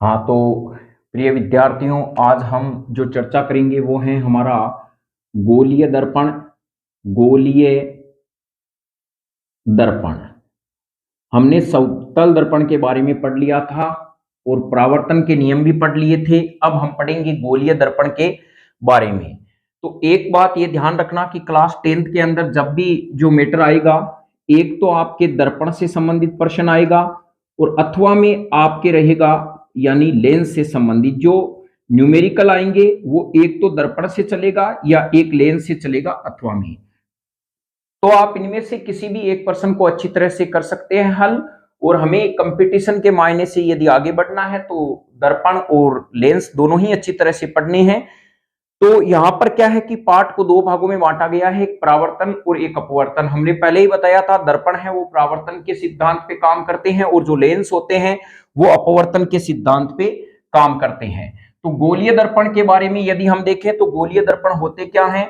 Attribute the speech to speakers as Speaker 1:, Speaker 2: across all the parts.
Speaker 1: हाँ तो प्रिय विद्यार्थियों, आज हम जो चर्चा करेंगे वो है हमारा गोलीय दर्पण। गोलीय दर्पण हमने समतल दर्पण के बारे में पढ़ लिया था और परावर्तन के नियम भी पढ़ लिए थे। अब हम पढ़ेंगे गोलीय दर्पण के बारे में। तो एक बात ये ध्यान रखना कि क्लास 10th के अंदर जब भी जो मैटर आएगा, एक तो आपके दर्पण से संबंधित प्रश्न आएगा और अथवा में आपके रहेगा यानी लेंस से संबंधित जो न्यूमेरिकल आएंगे वो एक तो दर्पण से चलेगा या एक लेंस से चलेगा अथवा में। तो आप इनमें से किसी भी एक प्रश्न को अच्छी तरह से कर सकते हैं हल। और हमें कंपटीशन के मायने से यदि आगे बढ़ना है तो दर्पण और लेंस दोनों ही अच्छी तरह से पढ़ने हैं। तो यहां पर क्या है कि पाठ को दो भागों में बांटा गया है, एक परावर्तन और एक अपवर्तन। हमने पहले ही बताया था दर्पण है वो परावर्तन के सिद्धांत पे काम करते हैं और जो लेंस होते हैं वो अपवर्तन के सिद्धांत पे काम करते हैं। तो गोलीय दर्पण के बारे में यदि हम देखें तो गोलीय दर्पण होते क्या हैं,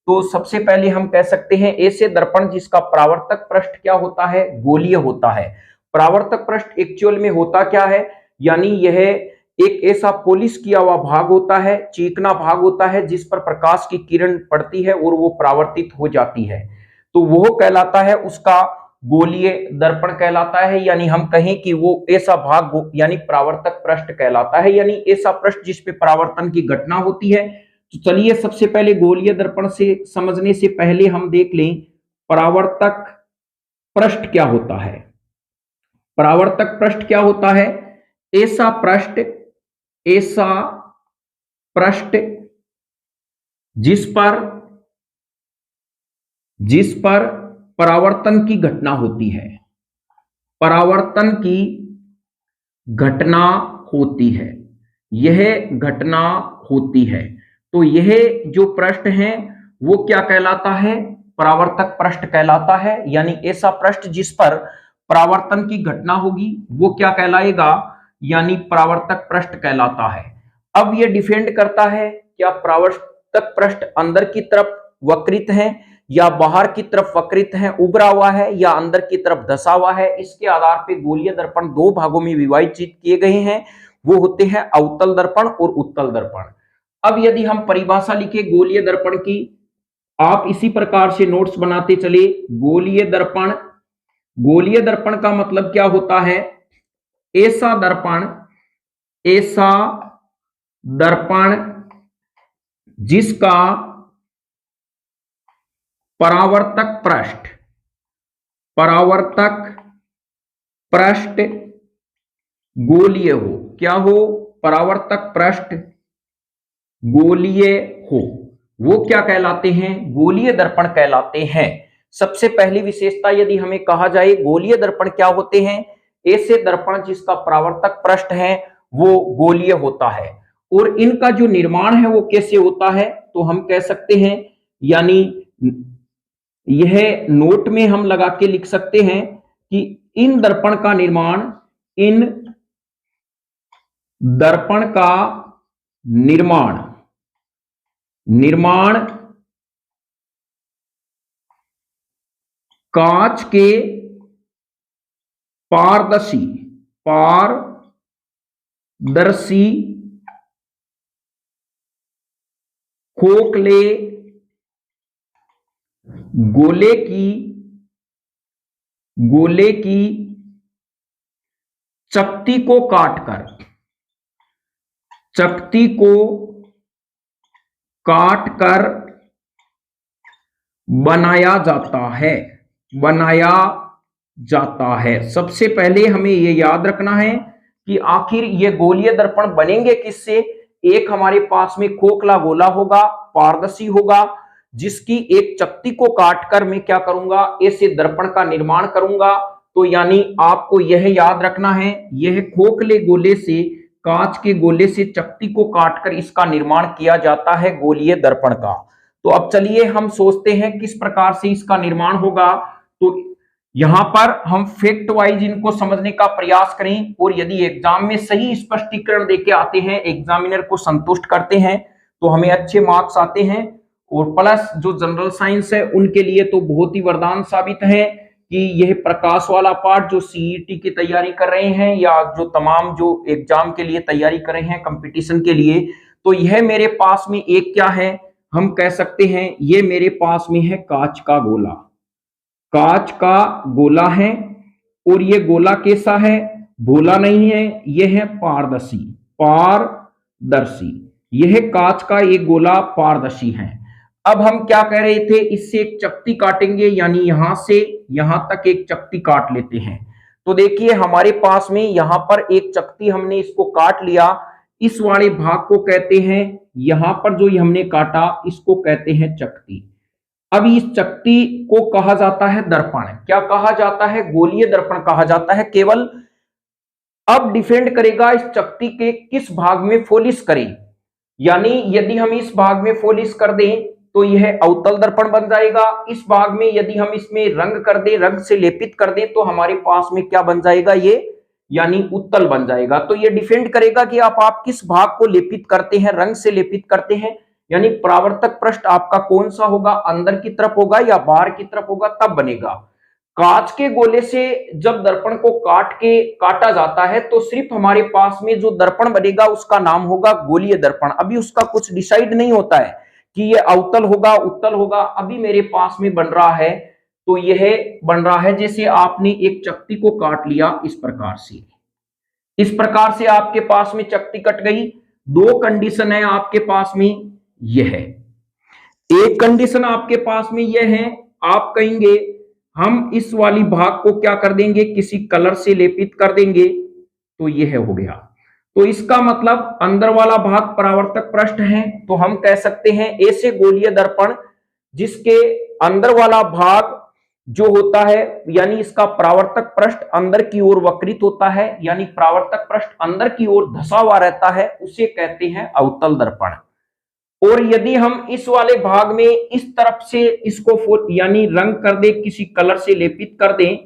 Speaker 1: तो सबसे पहले हम कह सकते हैं ऐसे दर्पण जिसका परावर्तक पृष्ठ क्या होता है, गोलीय होता है। परावर्तक पृष्ठ एक्चुअल में होता क्या है, यानी यह एक ऐसा पॉलिश किया हुआ भाग होता है, चिकना भाग होता है जिस पर प्रकाश की किरण पड़ती है और वो परावर्तित हो जाती है। तो वो कहलाता है, उसका गोलीय दर्पण कहलाता है। यानी हम कहें कि वो ऐसा भाग यानी परावर्तक पृष्ठ कहलाता है, यानी ऐसा पृष्ठ जिस पे परावर्तन की घटना होती है। तो चलिए सबसे पहले गोलीय दर्पण से समझने से पहले हम देख लें परावर्तक पृष्ठ क्या होता है। परावर्तक पृष्ठ क्या होता है, ऐसा पृष्ठ जिस पर परावर्तन की घटना होती है, परावर्तन की घटना होती है, यह घटना होती है। तो यह जो पृष्ठ है वो क्या कहलाता है, परावर्तक पृष्ठ कहलाता है। यानी ऐसा पृष्ठ जिस पर परावर्तन की घटना होगी वो क्या कहलाएगा, यानी परावर्तक पृष्ठ कहलाता है। अब यह डिपेंड करता है क्या परावर्तक पृष्ठ अंदर की तरफ वक्रित है या बाहर की तरफ वक्रित है, उभरा हुआ है या अंदर की तरफ धसा हुआ है। इसके आधार पर गोलीय दर्पण दो भागों में विभाजित किए गए हैं, वो होते हैं अवतल दर्पण और उत्तल दर्पण। अब यदि हम परिभाषा लिखे गोलीय दर्पण की, आप इसी प्रकार से नोट्स बनाते चले। गोलीय दर्पण, गोलीय दर्पण का मतलब क्या होता है, ऐसा दर्पण जिसका परावर्तक पृष्ठ गोलीय हो। क्या हो, परावर्तक पृष्ठ गोलीय हो, वो क्या कहलाते हैं, गोलीय दर्पण कहलाते हैं। सबसे पहली विशेषता यदि हमें कहा जाए गोलीय दर्पण क्या होते हैं, ऐसे दर्पण जिसका परावर्तक पृष्ठ है वो गोलीय होता है। और इनका जो निर्माण है वो कैसे होता है, तो हम कह सकते हैं, यानी यह नोट में हम लगा के लिख सकते हैं कि इन दर्पण का निर्माण, इन दर्पण का निर्माण कांच के पारदर्शी खोखले गोले की चकती को काटकर बनाया जाता है। सबसे पहले हमें यह याद रखना है कि आखिर ये गोलीय दर्पण बनेंगे किससे। एक हमारे पास में खोखला गोला होगा, पारदर्शी होगा, जिसकी एक चकती को काटकर मैं क्या करूंगा, ऐसे दर्पण का निर्माण करूंगा। तो यानी आपको यह याद रखना है, यह खोखले गोले से, कांच के गोले से चकती को काटकर इसका निर्माण किया जाता है गोलीय दर्पण का। तो अब चलिए हम सोचते हैं किस प्रकार से इसका निर्माण होगा। तो यहां पर हम फैक्ट वाइज इनको समझने का प्रयास करें और यदि एग्जाम में सही स्पष्टीकरण देके आते हैं, एग्जामिनर को संतुष्ट करते हैं, तो हमें अच्छे मार्क्स आते हैं। और प्लस जो जनरल साइंस है उनके लिए तो बहुत ही वरदान साबित है कि यह प्रकाश वाला पार्ट जो सीईटी की तैयारी कर रहे हैं या जो तमाम जो एग्जाम के लिए तैयारी कर रहे हैं कंपटीशन के लिए, तो यह मेरे पास में एक क्या है, हम कह सकते हैं ये मेरे पास में है कांच का गोला। कांच का गोला है और ये गोला कैसा है, भोला नहीं है, यह है पारदर्शी। पारदर्शी, यह कांच का एक गोला पारदर्शी है। अब हम क्या कह रहे थे, इससे एक चकती काटेंगे, यानी यहां से यहां तक एक चकती काट लेते हैं। तो देखिए हमारे पास में यहां पर एक चकती हमने इसको काट लिया, इस वाले भाग को कहते हैं, यहां पर जो हमने काटा इसको कहते हैं चकती। अब इस चकती को कहा जाता है दर्पण। क्या कहा जाता है, गोलीय दर्पण कहा जाता है केवल। अब डिपेंड करेगा इस चकती के किस भाग में फोलिश करें, यानी यदि हम इस भाग में फोलिश कर दें तो यह अवतल दर्पण बन जाएगा। इस भाग में यदि हम इसमें रंग कर दें, रंग से लेपित कर दें, तो हमारे पास में क्या बन जाएगा, ये यानी उत्तल बन जाएगा। तो ये डिपेंड करेगा कि आप किस भाग को लेपित करते हैं, रंग से लेपित करते हैं, यानी परावर्तक पृष्ठ आपका कौन सा होगा, अंदर की तरफ होगा या बाहर की तरफ होगा, तब बनेगा। कांच के गोले से जब दर्पण को काटा जाता है तो सिर्फ हमारे पास में जो दर्पण बनेगा उसका नाम होगा गोलीय दर्पण। अभी उसका कुछ डिसाइड नहीं होता है कि ये अवतल होगा उत्तल होगा, अभी मेरे पास में बन रहा है। तो यह बन रहा है जैसे आपने एक चकती को काट लिया इस प्रकार से, इस प्रकार से आपके पास में चकती कट गई। दो कंडीशन है आपके पास में, यह है एक कंडीशन आपके पास में यह है, आप कहेंगे हम इस वाली भाग को क्या कर देंगे, किसी कलर से लेपित कर देंगे, तो यह हो गया। तो इसका मतलब अंदर वाला भाग परावर्तक पृष्ठ है, तो हम कह सकते हैं ऐसे गोलीय दर्पण जिसके अंदर वाला भाग जो होता है, यानी इसका परावर्तक पृष्ठ अंदर की ओर वक्रित होता है, यानी परावर्तक पृष्ठ अंदर की ओर धंसा हुआ रहता है, उसे कहते हैं अवतल दर्पण। और यदि हम इस वाले भाग में इस तरफ से इसको यानी रंग कर दे, किसी कलर से लेपित कर दें,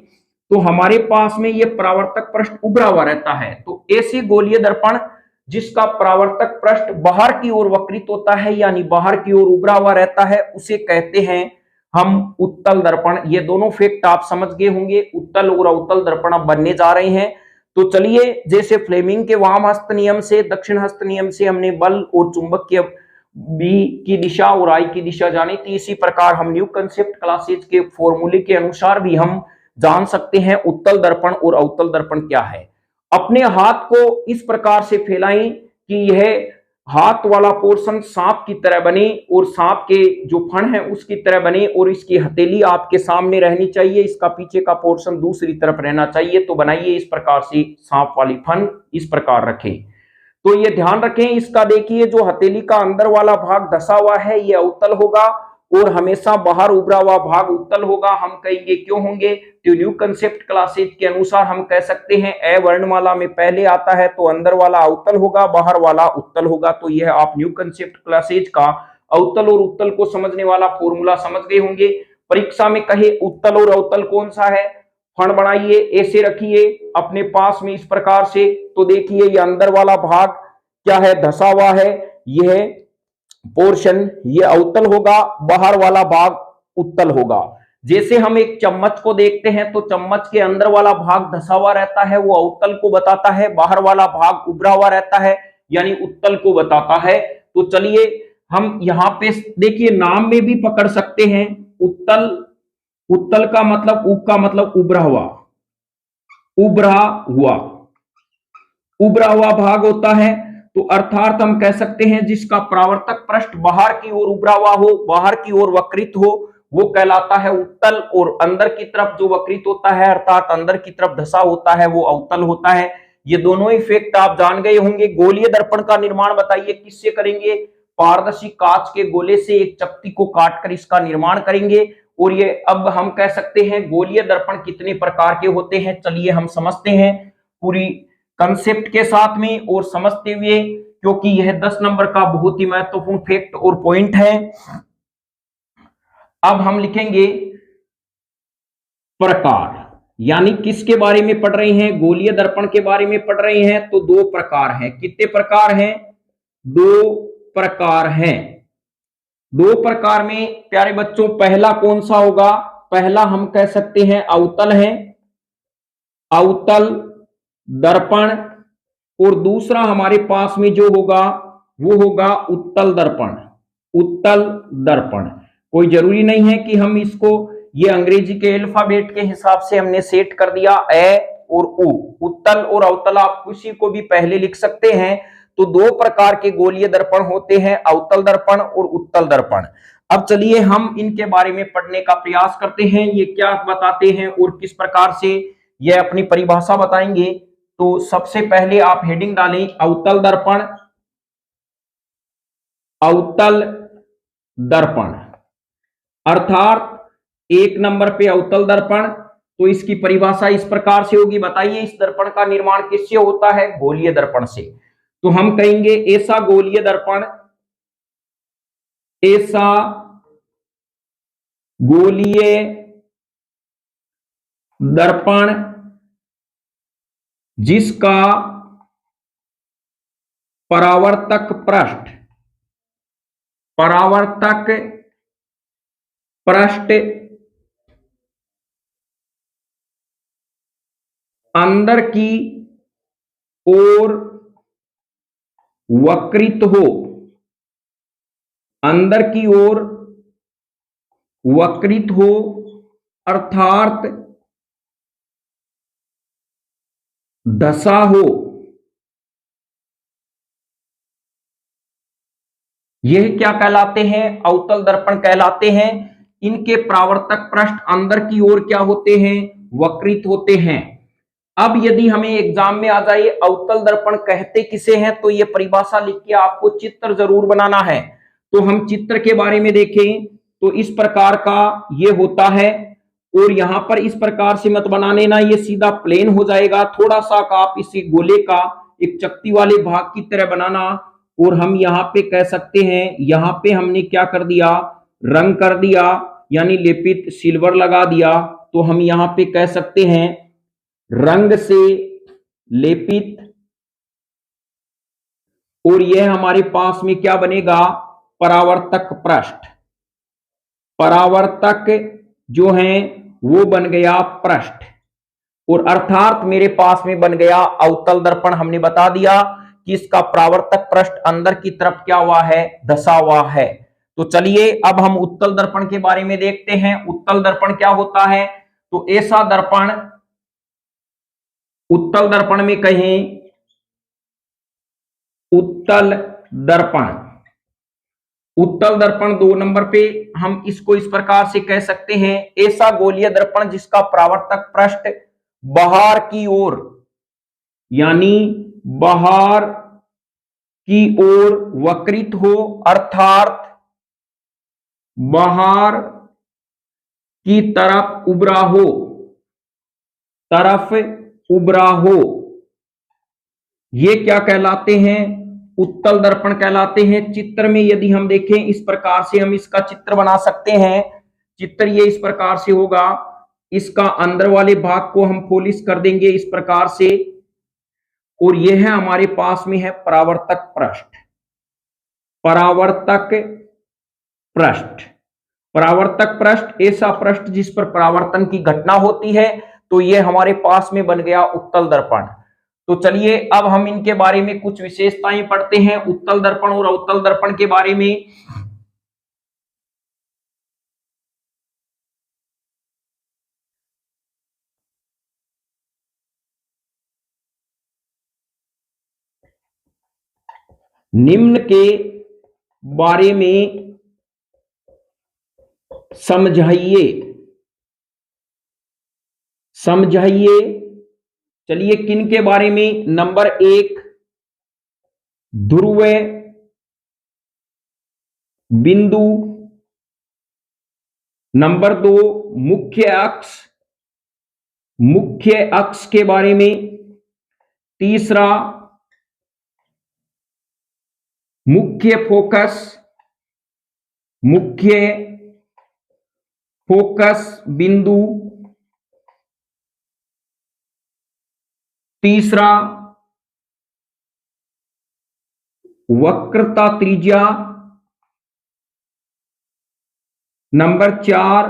Speaker 1: तो हमारे पास में ये परावर्तक पृष्ठ उभरा हुआ रहता है। तो ऐसे गोलीय दर्पण जिसका परावर्तक पृष्ठ बाहर की ओर वक्रित होता है, यानी बाहर की ओर उभरा हुआ रहता है, उसे कहते हैं हम उत्तल दर्पण। ये दोनों फैक्ट आप समझ गए होंगे, उत्तल और अवतल दर्पण अब बनने जा रहे हैं। तो चलिए, जैसे फ्लेमिंग के वाम हस्त नियम से दक्षिण हस्त नियम से हमने बल और चुंबकीय बी की दिशा और आई की दिशा जानी थी, इसी प्रकार हम न्यू कंसेप्ट क्लासेज के फॉर्मूले के अनुसार भी हम जान सकते हैं उत्तल दर्पण और अवतल दर्पण क्या है। अपने हाथ को इस प्रकार से फैलाएं कि यह हाथ वाला पोर्शन सांप की तरह बने और सांप के जो फण है उसकी तरह बने, और इसकी हथेली आपके सामने रहनी चाहिए, इसका पीछे का पोर्शन दूसरी तरफ रहना चाहिए। तो बनाइए इस प्रकार से सांप वाली फण इस प्रकार रखें। तो ये ध्यान रखें इसका, देखिए जो हथेली का अंदर वाला भाग धसा हुआ है ये अवतल होगा और हमेशा बाहर उभरा हुआ भाग उत्तल होगा। हम कहेंगे क्यों होंगे, तो न्यू कंसेप्ट क्लासेज के अनुसार हम कह सकते हैं ए वर्णमाला में पहले आता है तो अंदर वाला अवतल होगा, बाहर वाला उत्तल होगा। तो यह आप न्यू कंसेप्ट क्लासेज का अवतल और उत्तल को समझने वाला फॉर्मूला समझ गए होंगे। परीक्षा में कहे उत्तल और अवतल कौन सा है, फण बनाइए, ऐसे रखिए अपने पास में इस प्रकार से। तो देखिए ये अंदर वाला भाग क्या है, धसा हुआ है, यह पोर्शन ये अवतल होगा, बाहर वाला भाग उत्तल होगा। जैसे हम एक चम्मच को देखते हैं तो चम्मच के अंदर वाला भाग धसा हुआ रहता है, वो अवतल को बताता है, बाहर वाला भाग उभरा हुआ रहता है यानी उत्तल को बताता है। तो चलिए हम यहाँ पे देखिए नाम में भी पकड़ सकते हैं उत्तल। उत्तल का मतलब उब का मतलब उभरा हुआ, उभरा हुआ, उभरा हुआ भाग होता है। तो अर्थात हम कह सकते हैं जिसका परावर्तक पृष्ठ बाहर की ओर उभरा हुआ हो, बाहर की ओर वक्रित हो, वो कहलाता है उत्तल, और अंदर की तरफ जो वक्रित होता है अर्थात अंदर की तरफ धसा होता है वो अवतल होता है। ये दोनों इफेक्ट आप जान गए होंगे। गोलीय दर्पण का निर्माण बताइए किससे करेंगे, पारदर्शी कांच के गोले से एक चकती को काटकर इसका निर्माण करेंगे। और ये अब हम कह सकते हैं गोलीय दर्पण कितने प्रकार के होते हैं, चलिए हम समझते हैं पूरी कंसेप्ट के साथ में और समझते हुए, क्योंकि यह 10 नंबर का बहुत ही महत्वपूर्ण फैक्ट और पॉइंट है। अब हम लिखेंगे प्रकार, यानी किसके बारे में पढ़ रहे हैं, गोलीय दर्पण के बारे में पढ़ रहे हैं। तो दो प्रकार हैं, कितने प्रकार हैं, दो प्रकार हैं। दो प्रकार में प्यारे बच्चों पहला कौन सा होगा, पहला हम कह सकते हैं अवतल है, अवतल दर्पण, और दूसरा हमारे पास में जो होगा वो होगा उत्तल दर्पण। उत्तल दर्पण, कोई जरूरी नहीं है कि हम इसको ये अंग्रेजी के अल्फाबेट के हिसाब से हमने सेट कर दिया ए और उ। उत्तल और अवतल आप किसी को भी पहले लिख सकते हैं। तो दो प्रकार के गोलीय दर्पण होते हैं, अवतल दर्पण और उत्तल दर्पण। अब चलिए हम इनके बारे में पढ़ने का प्रयास करते हैं, ये क्या बताते हैं और किस प्रकार से ये अपनी परिभाषा बताएंगे। तो सबसे पहले आप हेडिंग डालें अवतल दर्पण। अवतल दर्पण अर्थात एक नंबर पे अवतल दर्पण, तो इसकी परिभाषा इस प्रकार से होगी, बताइए इस दर्पण का निर्माण किससे होता है? गोलीय दर्पण से। तो हम कहेंगे ऐसा गोलीय दर्पण, ऐसा गोलीय दर्पण जिसका परावर्तक पृष्ठ, परावर्तक पृष्ठ अंदर की ओर वक्रित हो, अंदर की ओर वक्रित हो, अर्थात धसा हो। यह क्या कहलाते हैं? अवतल दर्पण कहलाते हैं। इनके परावर्तक पृष्ठ अंदर की ओर क्या होते हैं? वक्रित होते हैं। अब यदि हमें एग्जाम में आ जाए अवतल दर्पण कहते किसे हैं, तो ये परिभाषा लिख के आपको चित्र जरूर बनाना है। तो हम चित्र के बारे में देखें तो इस प्रकार का ये होता है, और यहां पर इस प्रकार से मत बनाने ना, ये सीधा प्लेन हो जाएगा। थोड़ा सा का आप इसी गोले का एक चक्ति वाले भाग की तरह बनाना, और हम यहाँ पे कह सकते हैं, यहाँ पे हमने क्या कर दिया? रंग कर दिया, यानी लेपित सिल्वर लगा दिया। तो हम यहाँ पे कह सकते हैं रंग से लेपित, और यह हमारे पास में क्या बनेगा? परावर्तक पृष्ठ। परावर्तक जो है वो बन गया पृष्ठ, और अर्थात मेरे पास में बन गया अवतल दर्पण। हमने बता दिया कि इसका परावर्तक पृष्ठ अंदर की तरफ क्या हुआ है? धसा हुआ है। तो चलिए अब हम उत्तल दर्पण के बारे में देखते हैं। उत्तल दर्पण क्या होता है? तो ऐसा दर्पण, उत्तल दर्पण में कहें उत्तल दर्पण, उत्तल दर्पण 2 नंबर पे हम इसको इस प्रकार से कह सकते हैं, ऐसा गोलीय दर्पण जिसका परावर्तक पृष्ठ बाहर की ओर, यानी बाहर की ओर वक्रित हो, अर्थात बाहर की तरफ उभरा हो, तरफ उभरा हो। ये क्या कहलाते हैं? उत्तल दर्पण कहलाते हैं। चित्र में यदि हम देखें इस प्रकार से हम इसका चित्र बना सकते हैं। चित्र ये इस प्रकार से होगा, इसका अंदर वाले भाग को हम पॉलिश कर देंगे इस प्रकार से, और यह है हमारे पास में है परावर्तक पृष्ठ। परावर्तक पृष्ठ, परावर्तक पृष्ठ ऐसा पृष्ठ जिस पर परावर्तन की घटना होती है। तो यह हमारे पास में बन गया उत्तल दर्पण। तो चलिए अब हम इनके बारे में कुछ विशेषताएं पढ़ते हैं, उत्तल दर्पण और अवतल दर्पण के बारे में। निम्न के बारे में समझाइए, समझाइए। चलिए किन के बारे में? नंबर 1 ध्रुव बिंदु, नंबर 2 मुख्य अक्ष, मुख्य अक्ष के बारे में। तीसरा मुख्य फोकस, मुख्य फोकस बिंदु। तीसरा वक्रता त्रिज्या। नंबर 4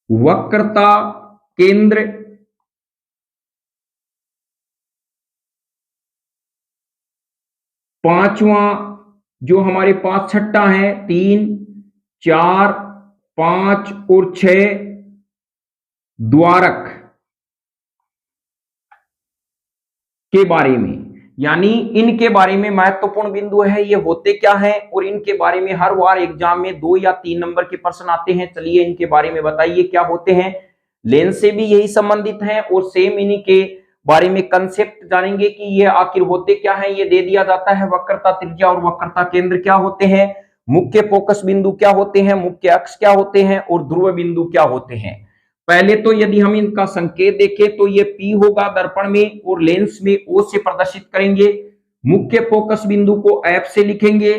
Speaker 1: वक्रता केंद्र पांचवा जो हमारे पास छठा है 3, 4, 5 और 6 द्वारक के बारे में, यानी इनके बारे में महत्वपूर्ण बिंदु है, ये होते क्या है और इनके बारे में हर बार एग्जाम में 2 या 3 नंबर के प्रश्न आते हैं। चलिए इनके बारे में बताइए क्या होते हैं। लेंस से भी यही संबंधित है और सेम इन्हीं के बारे में कंसेप्ट जानेंगे कि ये आखिर होते क्या है। ये दे दिया जाता है वक्रता त्रिज्या और वक्रता केंद्र क्या होते हैं, मुख्य फोकस बिंदु क्या होते हैं, मुख्य अक्ष क्या होते हैं और ध्रुव बिंदु क्या होते हैं। पहले तो यदि हम इनका संकेत देखें तो ये P होगा दर्पण में और लेंस में O से प्रदर्शित करेंगे। मुख्य फोकस बिंदु को F से लिखेंगे,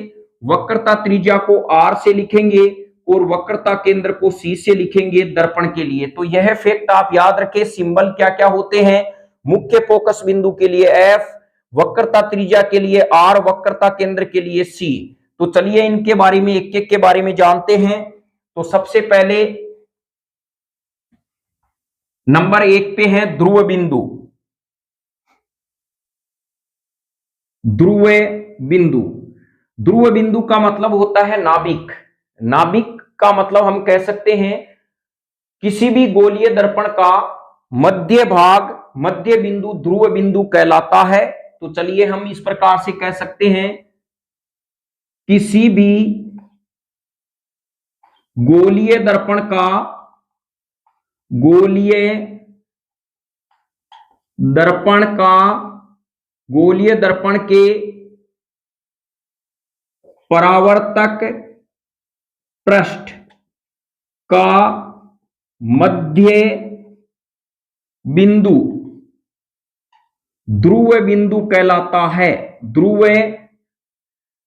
Speaker 1: वक्रता त्रिज्या को R से लिखेंगे और वक्रता केंद्र को C से लिखेंगे दर्पण के लिए। तो यह फैक्ट आप याद रखें, सिंबल क्या क्या होते हैं। मुख्य फोकस बिंदु के लिए F, वक्रता त्रिज्या के लिए R, वक्रता केंद्र के लिए C। तो चलिए इनके बारे में एक एक के बारे में जानते हैं। तो सबसे पहले नंबर 1 पे है ध्रुव बिंदु। ध्रुव बिंदु, ध्रुव बिंदु का मतलब होता है नाभिक। नाभिक का मतलब हम कह सकते हैं किसी भी गोलीय दर्पण का मध्य भाग, मध्य बिंदु ध्रुव बिंदु कहलाता है। तो चलिए हम इस प्रकार से कह सकते हैं, किसी भी गोलीय दर्पण का, गोलीय दर्पण का, गोलीय दर्पण के परावर्तक पृष्ठ का मध्य बिंदु ध्रुव बिंदु कहलाता है। ध्रुव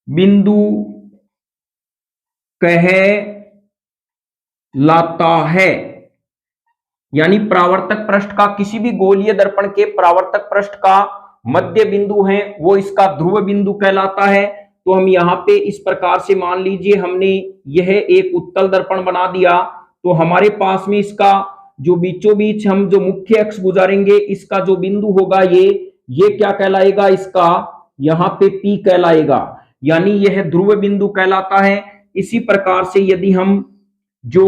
Speaker 1: बिंदु कहलाता है, यानी परावर्तक पृष्ठ का, किसी भी गोलीय दर्पण के परावर्तक पृष्ठ का मध्य बिंदु है वो इसका ध्रुव बिंदु कहलाता है। तो हम यहाँ पे इस प्रकार से मान लीजिए हमने यह एक उत्तल दर्पण बना दिया, तो हमारे पास में इसका जो बीचों बीच हम जो मुख्य अक्ष गुजारेंगे इसका जो बिंदु होगा ये क्या कहलाएगा, इसका यहाँ पे P कहलाएगा, यानी यह ध्रुव बिंदु कहलाता है। इसी प्रकार से यदि हम जो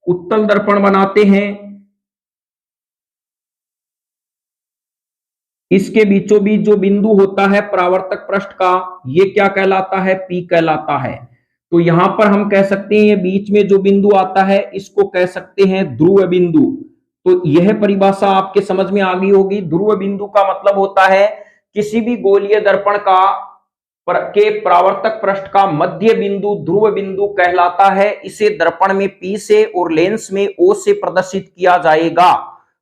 Speaker 1: उत्तल दर्पण बनाते हैं इसके बीचों बीच जो बिंदु होता है परावर्तक पृष्ठ का, ये क्या कहलाता है, P कहलाता है। तो यहां पर हम कह सकते हैं बीच में जो बिंदु आता है इसको कह सकते हैं ध्रुव बिंदु। तो यह परिभाषा आपके समझ में आ गई होगी। ध्रुव बिंदु का मतलब होता है किसी भी गोलीय दर्पण का के परावर्तक पृष्ठ का मध्य बिंदु ध्रुव बिंदु कहलाता है। इसे दर्पण में P से और लेंस में O से प्रदर्शित किया जाएगा।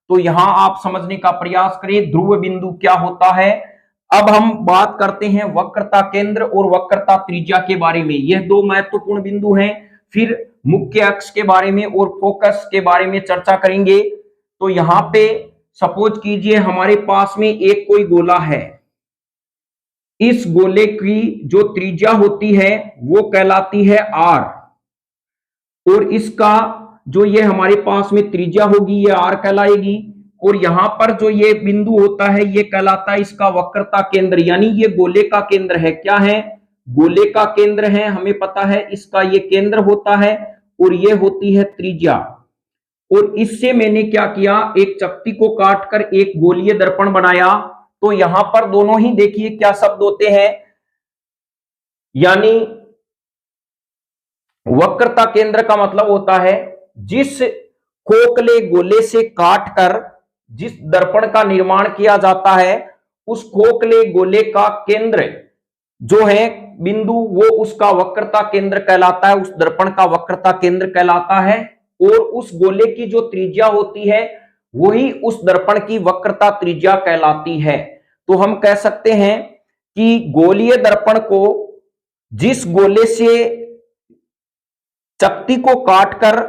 Speaker 1: तो यहां आप समझने का प्रयास करें ध्रुव बिंदु क्या होता है। अब हम बात करते हैं वक्रता केंद्र और वक्रता त्रिज्या के बारे में। यह दो महत्वपूर्ण बिंदु हैं। फिर मुख्य अक्ष के बारे में और फोकस के बारे में चर्चा करेंगे। तो यहां पे सपोज कीजिए हमारे पास में एक कोई गोला है, इस गोले की जो त्रिज्या होती है वो कहलाती है R, और इसका जो ये हमारे पास में त्रिज्या होगी ये R कहलाएगी, और यहां पर जो ये बिंदु होता है ये कहलाता है इसका वक्रता केंद्र, यानी ये गोले का केंद्र है। क्या है, गोले का केंद्र है, हमें पता है इसका ये केंद्र होता है और ये होती है त्रिज्या। और इससे मैंने क्या किया, एक चकती को काटकर एक गोलीय दर्पण बनाया। तो यहां पर दोनों ही देखिए क्या शब्द होते हैं, यानी वक्रता केंद्र का मतलब होता है जिस खोखले गोले से काटकर जिस दर्पण का निर्माण किया जाता है उस खोखले गोले का केंद्र जो है बिंदु वो उसका वक्रता केंद्र कहलाता है, उस दर्पण का वक्रता केंद्र कहलाता है। और उस गोले की जो त्रिज्या होती है वही उस दर्पण की वक्रता त्रिज्या कहलाती है। तो हम कह सकते हैं कि गोलीय दर्पण को जिस गोले से चकती को काटकर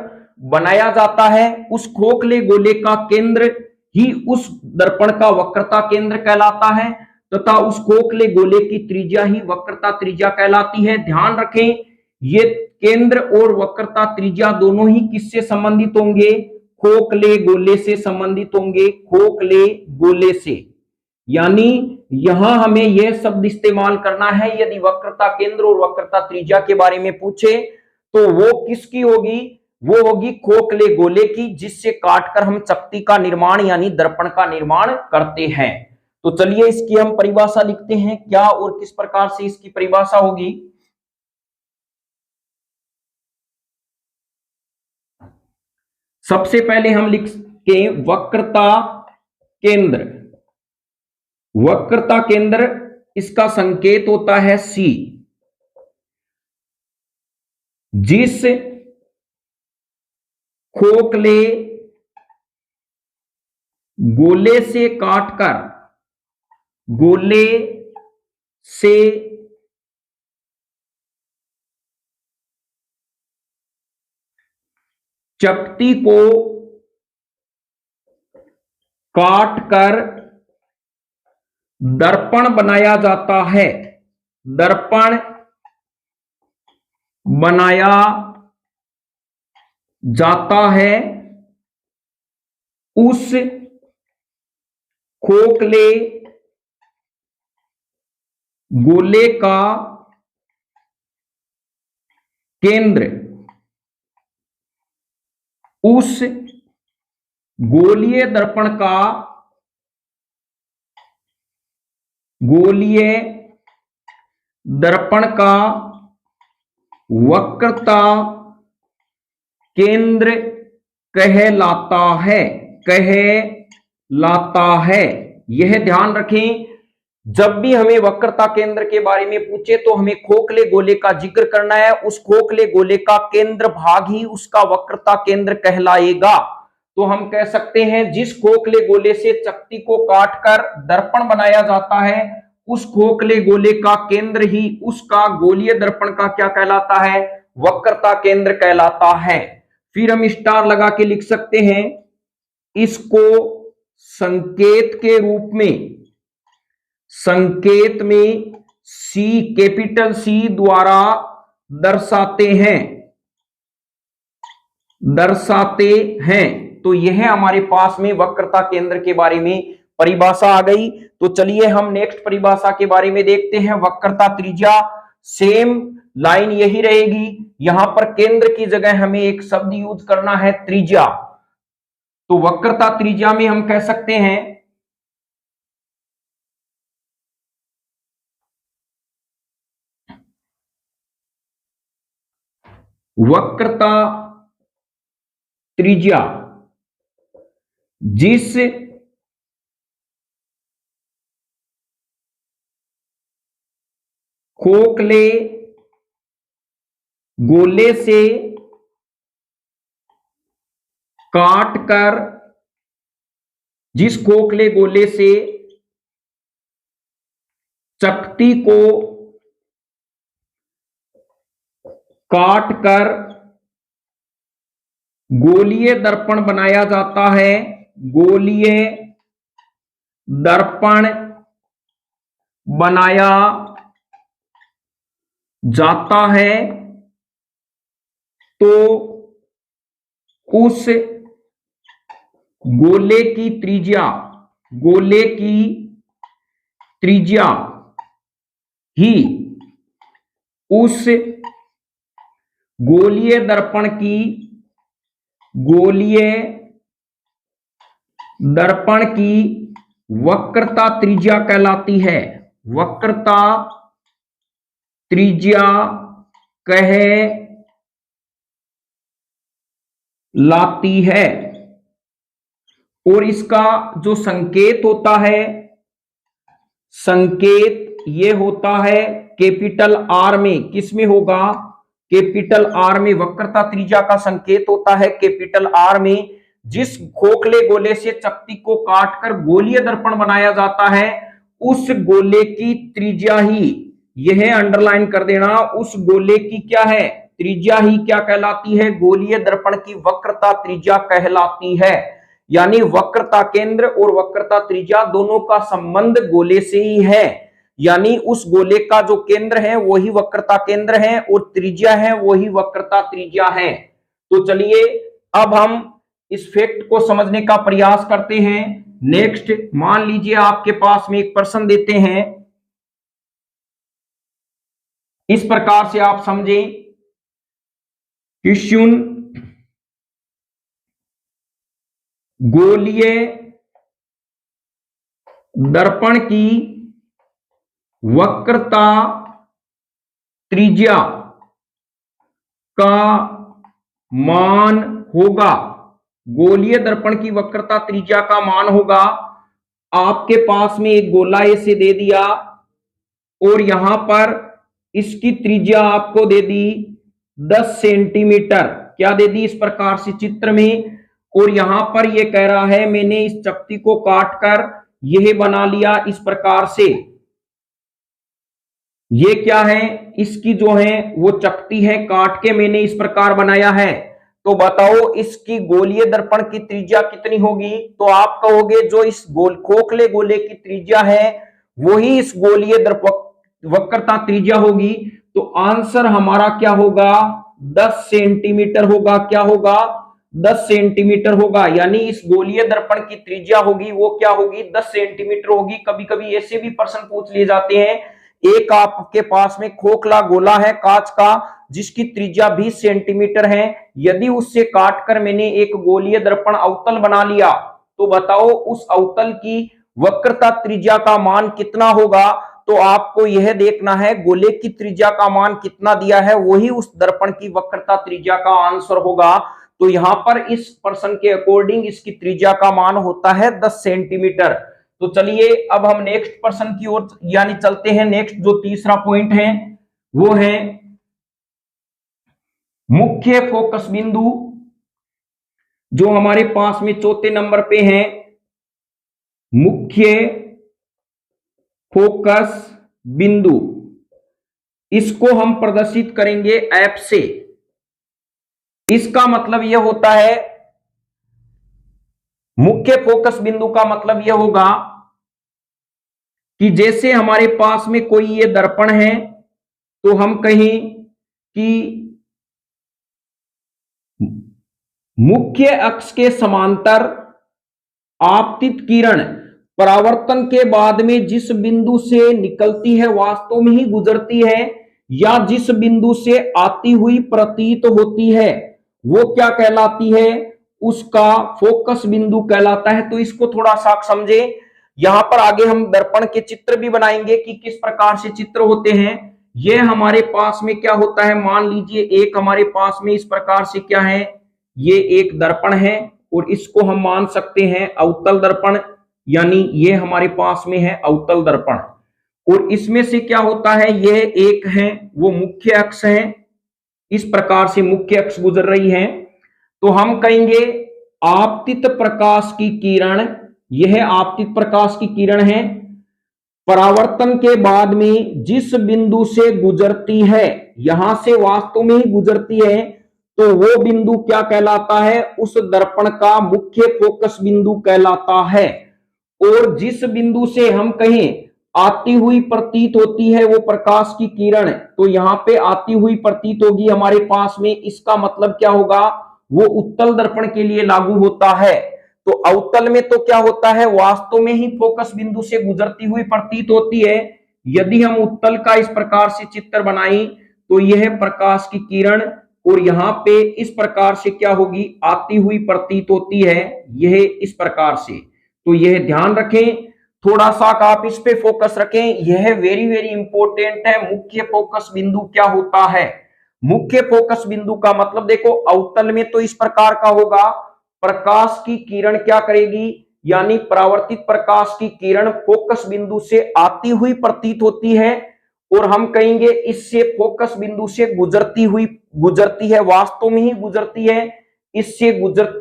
Speaker 1: बनाया जाता है उस खोखले गोले का केंद्र ही उस दर्पण का वक्रता केंद्र कहलाता है, तथा उस खोखले गोले की त्रिज्या ही वक्रता त्रिज्या कहलाती है। ध्यान रखें ये केंद्र और वक्रता त्रिज्या दोनों ही किससे संबंधित होंगे, खोखले गोले से संबंधित होंगे, खोखले गोले से। यानी यहां हमें यह शब्द इस्तेमाल करना है यदि वक्रता केंद्र और वक्रता त्रिज्या के बारे में पूछे तो वो किसकी होगी, वो होगी खोखले गोले की, जिससे काटकर हम चकती का निर्माण यानी दर्पण का निर्माण करते हैं। तो चलिए इसकी हम परिभाषा लिखते हैं, क्या और किस प्रकार से इसकी परिभाषा होगी। सबसे पहले हम लिखते वक्रता केंद्र। वक्रता केंद्र, इसका संकेत होता है C। जिस खोखले गोले से काटकर, गोले से चकती को काटकर दर्पण बनाया जाता है, दर्पण बनाया जाता है, उस खोखले गोले का केंद्र उस गोलीय दर्पण का, गोलीय दर्पण का वक्रता केंद्र कहलाता है, कहलाता है। यह ध्यान रखें, जब भी हमें वक्रता केंद्र के बारे में पूछे तो हमें खोखले गोले का जिक्र करना है, उस खोखले गोले का केंद्र भाग ही उसका वक्रता केंद्र कहलाएगा। तो हम कह सकते हैं जिस खोखले गोले से चकती को काटकर दर्पण बनाया जाता है, उस खोखले गोले का केंद्र ही उसका गोलीय दर्पण का क्या कहलाता है, वक्रता केंद्र कहलाता है। फिर हम स्टार लगा के लिख सकते हैं, इसको संकेत के रूप में, संकेत में C, कैपिटल C द्वारा दर्शाते हैं, दर्शाते हैं। तो यह हमारे पास में वक्रता केंद्र के बारे में परिभाषा आ गई। तो चलिए हम नेक्स्ट परिभाषा के बारे में देखते हैं। वक्रता त्रिज्या, सेम लाइन यही रहेगी, यहां पर केंद्र की जगह हमें एक शब्द यूज करना है, त्रिज्या। तो वक्रता त्रिज्या में हम कह सकते हैं वक्रता त्रिज्या जिस खोखले गोले से काटकर, जिस खोखले गोले से चकती को काटकर गोलीय दर्पण बनाया जाता है, गोलीय दर्पण बनाया जाता है, तो उस गोले की त्रिज्या, गोले की त्रिज्या ही उस गोलीय दर्पण की, गोलीय दर्पण की वक्रता त्रिज्या कहलाती है, वक्रता त्रिज्या कहलाती है। और इसका जो संकेत होता है, संकेत ये होता है कैपिटल आर में, किसमें होगा, कैपिटल आर में। वक्रता त्रिज्या का संकेत होता है कैपिटल आर में। जिस खोखले गोले से चकती को काटकर गोलीय दर्पण बनाया जाता है, उस गोले की त्रिज्या ही, यह अंडरलाइन कर देना, उस गोले की क्या है, त्रिज्या ही क्या कहलाती है, गोलीय दर्पण की वक्रता त्रिज्या कहलाती है। यानी वक्रता केंद्र और वक्रता त्रिज्या दोनों का संबंध गोले से ही है, यानी उस गोले का जो केंद्र है वही वक्रता केंद्र है और त्रिज्या है वही वक्रता त्रिज्या है। तो चलिए अब हम इस फैक्ट को समझने का प्रयास करते हैं। नेक्स्ट, मान लीजिए आपके पास में एक प्रश्न देते हैं, इस प्रकार से आप समझें कि शून्य गोलीय दर्पण की वक्रता त्रिज्या का मान होगा। गोलीय दर्पण की वक्रता त्रिज्या का मान होगा। आपके पास में एक गोला ऐसे दे दिया और यहां पर इसकी त्रिज्या आपको दे दी 10 सेंटीमीटर। क्या दे दी इस प्रकार से चित्र में, और यहां पर यह कह रहा है मैंने इस चकती को काटकर यह बना लिया इस प्रकार से। ये क्या है, इसकी जो है वो चकती है, काट के मैंने इस प्रकार बनाया है। तो बताओ इसकी गोलीय दर्पण की त्रिज्या कितनी होगी? तो आप कहोगे जो इस खोखले गोले की त्रिज्या है वही इस गोलीय वक्रता त्रिज्या होगी। तो आंसर हमारा क्या होगा? 10 सेंटीमीटर होगा। क्या होगा? 10 सेंटीमीटर होगा। यानी इस गोलीय दर्पण की त्रिज्या होगी वो क्या होगी? 10 सेंटीमीटर होगी। कभी कभी ऐसे भी प्रश्न पूछ लिए जाते हैं, एक आपके पास में खोखला गोला है कांच का जिसकी त्रिज्या 20 सेंटीमीटर है, यदि उससे काटकर मैंने एक गोलीय दर्पण अवतल बना लिया तो बताओ उस अवतल की वक्रता त्रिज्या का मान कितना होगा? तो आपको यह देखना है गोले की त्रिज्या का मान कितना दिया है वही उस दर्पण की वक्रता त्रिज्या का आंसर होगा। तो यहां पर इस प्रश्न के अकॉर्डिंग इसकी त्रिज्या का मान होता है 10 सेंटीमीटर। तो चलिए अब हम नेक्स्ट प्रश्न की ओर यानी चलते हैं। नेक्स्ट जो तीसरा पॉइंट है वो है मुख्य फोकस बिंदु, जो हमारे पास में चौथे नंबर पे है। मुख्य फोकस बिंदु, इसको हम प्रदर्शित करेंगे ऐप से। इसका मतलब यह होता है, मुख्य फोकस बिंदु का मतलब यह होगा कि जैसे हमारे पास में कोई ये दर्पण है तो हम कहें कि मुख्य अक्ष के समांतर आपतित किरण परावर्तन के बाद में जिस बिंदु से निकलती है वास्तव में ही गुजरती है, या जिस बिंदु से आती हुई प्रतीत होती है वो क्या कहलाती है? उसका फोकस बिंदु कहलाता है। तो इसको थोड़ा सा समझे। यहां पर आगे हम दर्पण के चित्र भी बनाएंगे कि किस प्रकार से चित्र होते हैं। ये हमारे पास में क्या होता है, मान लीजिए एक हमारे पास में इस प्रकार से क्या है, ये एक दर्पण है और इसको हम मान सकते हैं अवतल दर्पण, यानी ये हमारे पास में है अवतल दर्पण। और इसमें से क्या होता है, ये एक है वो मुख्य अक्ष है, इस प्रकार से मुख्य अक्ष गुजर रही है। तो हम कहेंगे आपतित प्रकाश की किरण, यह आपतित प्रकाश की किरण है, परावर्तन के बाद में जिस बिंदु से गुजरती है, यहां से वास्तव में ही गुजरती है, तो वो बिंदु क्या कहलाता है? उस दर्पण का मुख्य फोकस बिंदु कहलाता है। और जिस बिंदु से हम कहें आती हुई प्रतीत होती है वो प्रकाश की किरण, तो यहां पे आती हुई प्रतीत होगी हमारे पास में, इसका मतलब क्या होगा? वो उत्तल दर्पण के लिए लागू होता है। तो अवतल में तो क्या होता है, वास्तव में ही फोकस बिंदु से गुजरती हुई प्रतीत होती है। यदि हम उत्तल का इस प्रकार से चित्र बनाई तो यह प्रकाश की किरण, और यहां पे इस प्रकार से क्या होगी, आती हुई प्रतीत होती है, यह इस प्रकार से। तो यह ध्यान रखें, थोड़ा सा आप इस पे फोकस रखें, यह वेरी वेरी इंपॉर्टेंट है। मुख्य फोकस बिंदु क्या होता है? मुख्य फोकस बिंदु का मतलब देखो, अवतल में तो इस प्रकार का होगा, प्रकाश की किरण क्या करेगी, यानी परावर्तित प्रकाश की किरण फोकस बिंदु से आती हुई प्रतीत होती है, और हम कहेंगे इससे फोकस बिंदु से गुजरती है, वास्तव में ही गुजरती है, इससे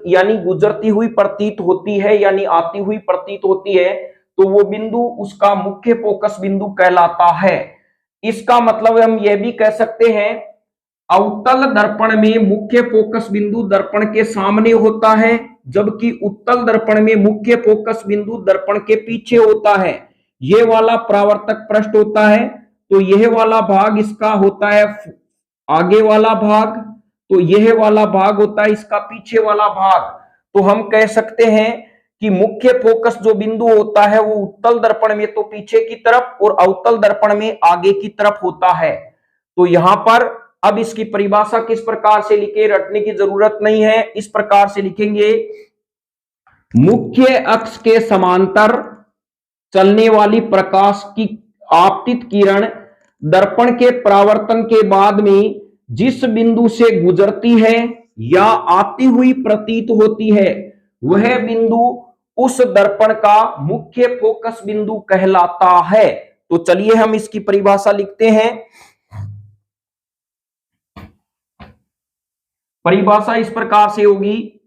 Speaker 1: यानी गुजरती हुई प्रतीत होती है, यानी आती हुई प्रतीत होती है, तो वो बिंदु उसका मुख्य फोकस बिंदु कहलाता है। इसका मतलब हम यह भी कह सकते हैं, अवतल दर्पण में मुख्य फोकस बिंदु दर्पण के सामने होता है, जबकि उत्तल दर्पण में मुख्य फोकस बिंदु दर्पण के पीछे होता है। यह वाला परावर्तक पृष्ठ होता है, तो यह वाला भाग इसका होता है आगे वाला भाग, तो यह वाला भाग होता है इसका पीछे वाला भाग। तो हम कह सकते हैं कि मुख्य फोकस जो बिंदु होता है वो उत्तल दर्पण में तो पीछे की तरफ और अवतल दर्पण में आगे की तरफ होता है। तो यहां पर अब इसकी परिभाषा किस प्रकार से लिखे, रटने की जरूरत नहीं है, इस प्रकार से लिखेंगे, मुख्य अक्ष के समांतर चलने वाली प्रकाश की आपतित किरण दर्पण के परावर्तन के बाद में जिस बिंदु से गुजरती है या आती हुई प्रतीत होती है वह बिंदु उस दर्पण का मुख्य फोकस बिंदु कहलाता है। तो चलिए हम इसकी परिभाषा लिखते हैं। परिभाषा इस प्रकार से होगी,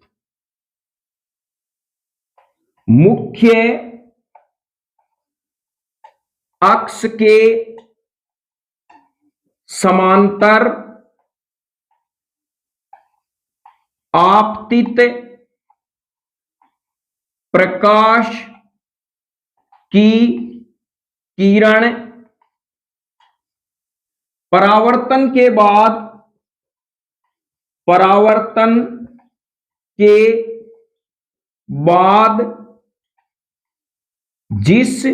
Speaker 1: मुख्य अक्ष के समांतर आपतित प्रकाश की किरण परावर्तन के बाद जिस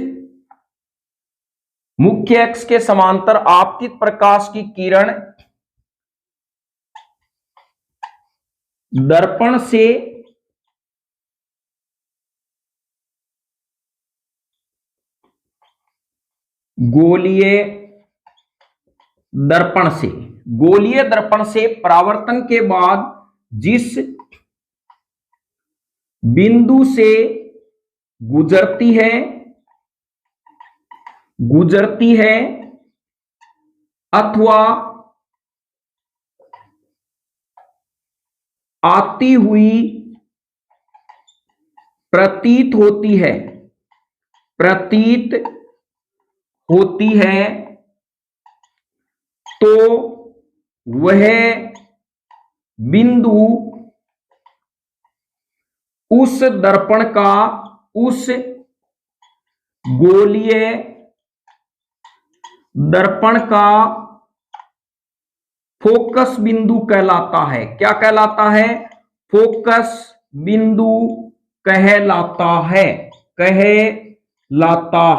Speaker 1: मुख्य अक्ष के समांतर आपतित प्रकाश की किरण दर्पण से गोलीय दर्पण से परावर्तन के बाद जिस बिंदु से गुजरती है अथवा आती हुई प्रतीत होती है तो वह बिंदु उस दर्पण का उस गोलीय दर्पण का फोकस बिंदु कहलाता है। क्या कहलाता है? फोकस बिंदु कहलाता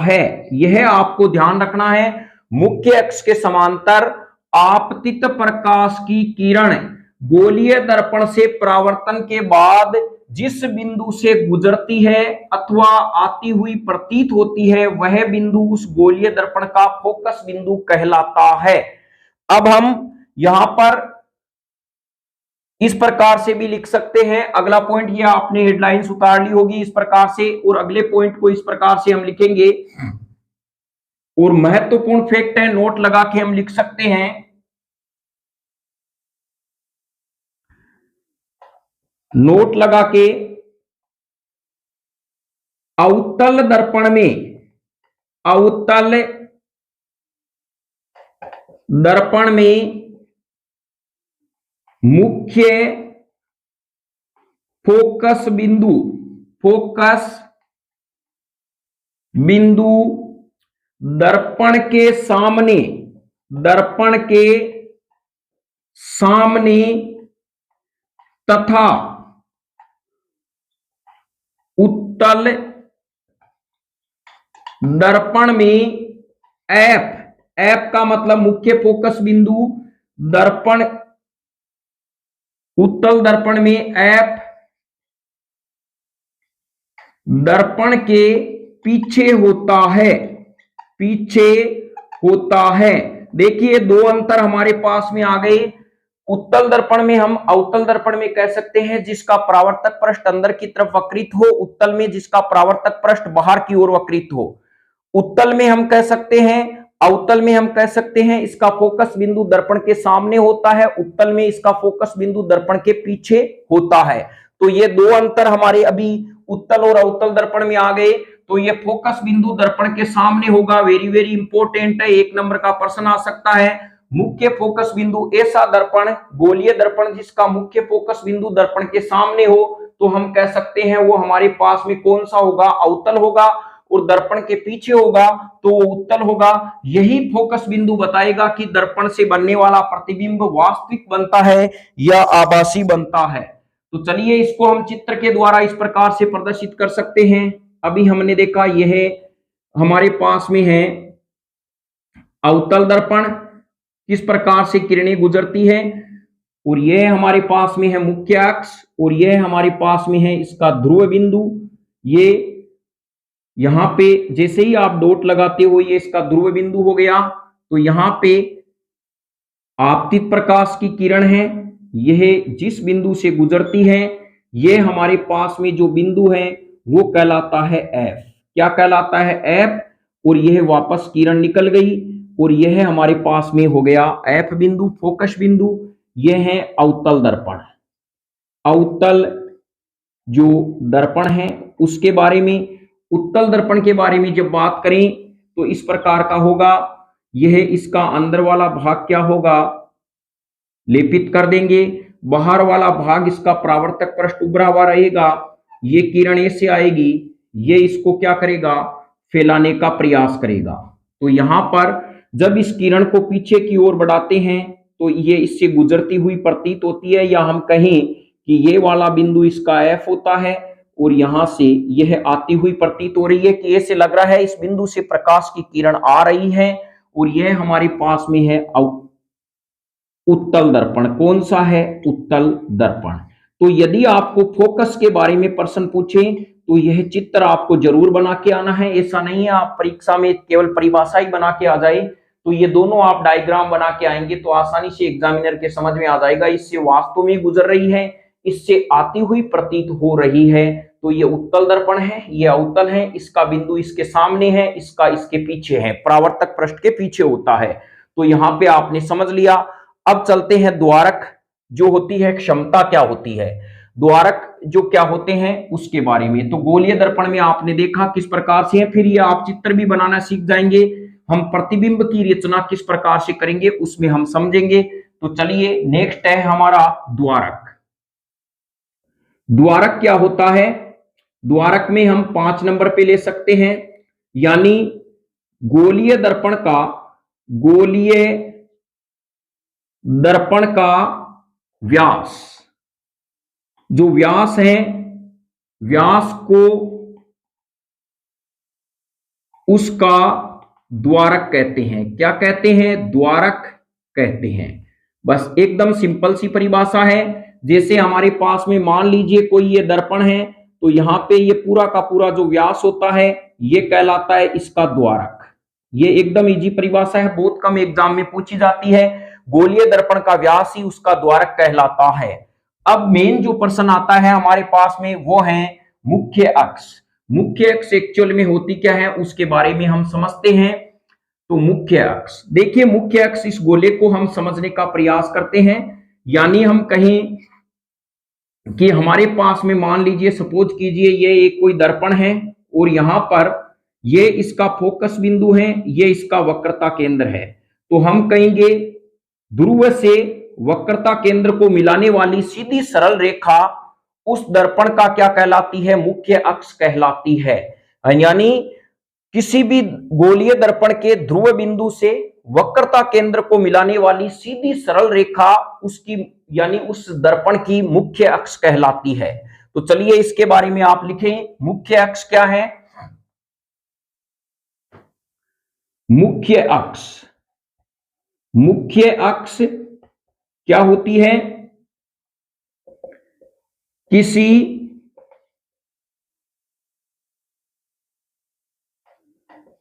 Speaker 1: है। यह आपको ध्यान रखना है। मुख्य अक्ष के समांतर आपतित प्रकाश की किरण गोलीय दर्पण से परावर्तन के बाद जिस बिंदु से गुजरती है अथवा आती हुई प्रतीत होती है वह बिंदु उस गोलीय दर्पण का फोकस बिंदु कहलाता है। अब हम यहां पर इस प्रकार से भी लिख सकते हैं। अगला पॉइंट, ये आपने हेडलाइंस उतार ली होगी इस प्रकार से, और अगले पॉइंट को इस प्रकार से हम लिखेंगे, और महत्वपूर्ण फैक्ट है, नोट लगा के हम लिख सकते हैं। नोट लगा के, अवतल दर्पण में मुख्य फोकस बिंदु दर्पण के सामने तथा उत्तल दर्पण में एफ का मतलब मुख्य फोकस बिंदु दर्पण, उत्तल दर्पण में एफ दर्पण के पीछे होता है। देखिए दो अंतर हमारे पास में आ गए। उत्तल दर्पण में हम अवतल दर्पण में कह सकते हैं जिसका परावर्तक पृष्ठ अंदर की तरफ वक्रित हो, उत्तल में जिसका परावर्तक पृष्ठ बाहर की ओर वक्रित हो। उत्तल में हम कह सकते हैं, अवतल में हम कह सकते हैं इसका फोकस बिंदु दर्पण के सामने होता है, उत्तल में इसका फोकस बिंदु दर्पण के पीछे होता है। तो ये दो अंतर हमारे अभी उत्तल और अवतल दर्पण में आ गए। तो ये फोकस बिंदु दर्पण के सामने होगा, वेरी वेरी इंपॉर्टेंट है, 1 नंबर का प्रश्न आ सकता है। मुख्य फोकस बिंदु ऐसा दर्पण, गोलीय दर्पण जिसका मुख्य फोकस बिंदु दर्पण के सामने हो, तो हम कह सकते हैं वो हमारे पास में कौन सा होगा? अवतल होगा। और दर्पण के पीछे होगा तो वो उत्तल होगा। यही फोकस बिंदु बताएगा कि दर्पण से बनने वाला प्रतिबिंब वास्तविक बनता है या आभासी बनता है। तो चलिए इसको हम चित्र के द्वारा इस प्रकार से प्रदर्शित कर सकते हैं। अभी हमने देखा यह हमारे पास में है अवतल दर्पण, किस प्रकार से किरणें गुजरती है, और यह हमारे पास में है मुख्य अक्ष, और यह हमारे पास में है इसका ध्रुव बिंदु। ये यहां पे जैसे ही आप डॉट लगाते हो ये इसका ध्रुव बिंदु हो गया। तो यहां पे आपतित प्रकाश की किरण है, यह जिस बिंदु से गुजरती है, यह हमारे पास में जो बिंदु है वो कहलाता है एफ। क्या कहलाता है? एफ। और यह वापस किरण निकल गई और यह हमारे पास में हो गया एफ बिंदु, फोकस बिंदु। यह है अवतल दर्पण। अवतल जो दर्पण है उसके बारे में, उत्तल दर्पण के बारे में जब बात करें तो इस प्रकार का होगा। यह इसका अंदर वाला भाग क्या होगा, लेपित कर देंगे। बाहर वाला भाग इसका परावर्तक पृष्ठ उभरा हुआ रहेगा। ये किरण ऐसे आएगी, ये इसको क्या करेगा, फैलाने का प्रयास करेगा। तो यहां पर जब इस किरण को पीछे की ओर बढ़ाते हैं तो ये इससे गुजरती हुई प्रतीत होती है, या हम कहें कि ये वाला बिंदु इसका एफ होता है और यहां से यह आती हुई प्रतीत हो रही है कि ऐसे लग रहा है इस बिंदु से प्रकाश की किरण आ रही है। और यह हमारे पास में है उत्तल दर्पण। कौन सा है? उत्तल दर्पण। तो यदि आपको फोकस के बारे में प्रश्न पूछे तो यह चित्र आपको जरूर बना के आना है। ऐसा नहीं है आप परीक्षा में केवल परिभाषा ही बना के आ जाए, तो ये दोनों आप डायग्राम बना के आएंगे तो आसानी से एग्जामिनर के समझ में आ जाएगा इससे वास्तव में गुजर रही है, इससे आती हुई प्रतीत हो रही है। तो ये उत्तल दर्पण है, ये अवतल है, इसका बिंदु इसके सामने है, इसका इसके पीछे है, परावर्तक पृष्ठ के पीछे होता है। तो यहां पे आपने समझ लिया। अब चलते हैं द्वारक जो होती है, क्षमता क्या होती है, द्वारक जो क्या होते हैं उसके बारे में। तो गोलीय दर्पण में आपने देखा किस प्रकार से है, फिर ये आप चित्र भी बनाना सीख जाएंगे। हम प्रतिबिंब की रचना किस प्रकार से करेंगे उसमें हम समझेंगे। तो चलिए नेक्स्ट है हमारा द्वारक। द्वारक क्या होता है? द्वारक में हम 5 नंबर पे ले सकते हैं, यानी गोलीय दर्पण का, गोलीय दर्पण का व्यास, जो व्यास है, व्यास को उसका द्वारक कहते हैं। क्या कहते हैं? द्वारक कहते हैं। बस एकदम सिंपल सी परिभाषा है। जैसे हमारे पास में मान लीजिए कोई ये दर्पण है, तो यहां पे ये पूरा का पूरा जो व्यास होता है ये कहलाता है इसका द्वारक। ये एकदम इजी परिभाषा है, बहुत कम एग्जाम में पूछी जाती है। गोलीय दर्पण का व्यास ही उसका द्वारक कहलाता है। अब मेन जो प्रश्न आता है हमारे पास में वो है मुख्य अक्ष। मुख्य अक्ष एक्चुअल में होती क्या है उसके बारे में हम समझते हैं। तो मुख्य अक्ष, देखिए मुख्य अक्ष, इस गोले को हम समझने का प्रयास करते हैं। यानी हम कहें कि हमारे पास में मान लीजिए, सपोज कीजिए ये एक कोई दर्पण है और यहां पर ये इसका फोकस बिंदु है, ये इसका वक्रता केंद्र है। तो हम कहेंगे ध्रुव से वक्रता केंद्र को मिलाने वाली सीधी सरल रेखा उस दर्पण का क्या कहलाती है? मुख्य अक्ष कहलाती है। यानी किसी भी गोलीय दर्पण के ध्रुव बिंदु से वक्रता केंद्र को मिलाने वाली सीधी सरल रेखा उसकी, यानी उस दर्पण की मुख्य अक्ष कहलाती है। तो चलिए इसके बारे में आप लिखें, मुख्य अक्ष क्या है? मुख्य अक्ष, मुख्य अक्ष क्या होती है? किसी